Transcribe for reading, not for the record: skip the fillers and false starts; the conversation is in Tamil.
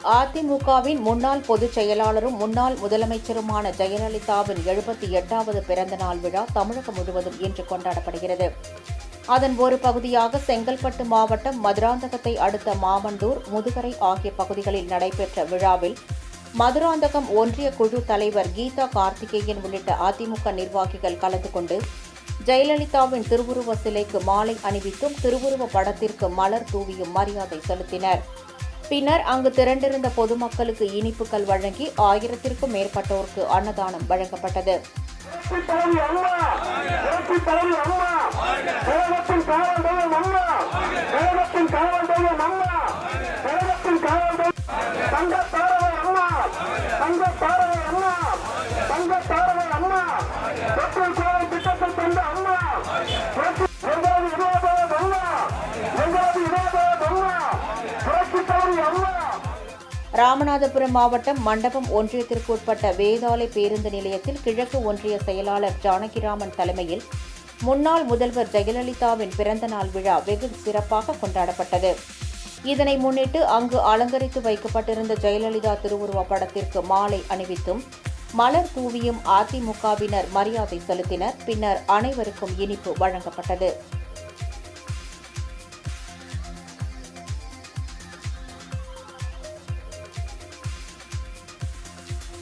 அதிமுகவின் முன்னாள் பொதுச் செயலாளரும் முன்னாள் முதலமைச்சருமான ஜெயலலிதாவின் 78வது பிறந்த நாள் விழா தமிழகம் முழுவதும் இன்று கொண்டாடப்படுகிறது. அதன் ஒரு பகுதியாக செங்கல்பட்டு மாவட்டம் மதுராந்தகத்தை அடுத்த மாமண்டூர், முதுகரை ஆகிய பகுதிகளில் நடைபெற்ற விழாவில் மதுராந்தகம் ஒன்றிய குழு தலைவர் கீதா கார்த்திகேயன் உள்ளிட்ட அதிமுக நிர்வாகிகள் கலந்து கொண்டு ஜெயலலிதாவின் திருவுருவ சிலைக்கு மாலை அணிவித்தும் திருவுருவ படத்திற்கு மலர் தூவியும் மரியாதை செலுத்தினர். பின்னர் அங்கு திரண்டிருந்த பொதுமக்களுக்கு இனிப்புகள் வழங்கி 1000த்திற்கும் மேற்பட்டோருக்கு அன்னதானம் வழங்கப்பட்டது. ராமநாதபுரம் மாவட்டம் மண்டபம் ஒன்றியத்திற்கு உட்பட்ட வேதாளை பேருந்து நிலையத்தில் கிழக்கு ஒன்றிய செயலாளர் ஜானகிராமன் தலைமையில் முன்னாள் முதல்வர் ஜெயலலிதாவின் பிறந்தநாள் விழா வெகு சிறப்பாக கொண்டாடப்பட்டது. இதனை முன்னிட்டு அங்கு அலங்கரித்து வைக்கப்பட்டிருந்த ஜெயலலிதா திருவுருவ படத்திற்கு மாலை அணிவித்தும் மலர் தூவியும் அதிமுகவினர் மரியாதை செலுத்தினர். பின்னர் அனைவருக்கும் இனிப்பு வழங்கப்பட்டது.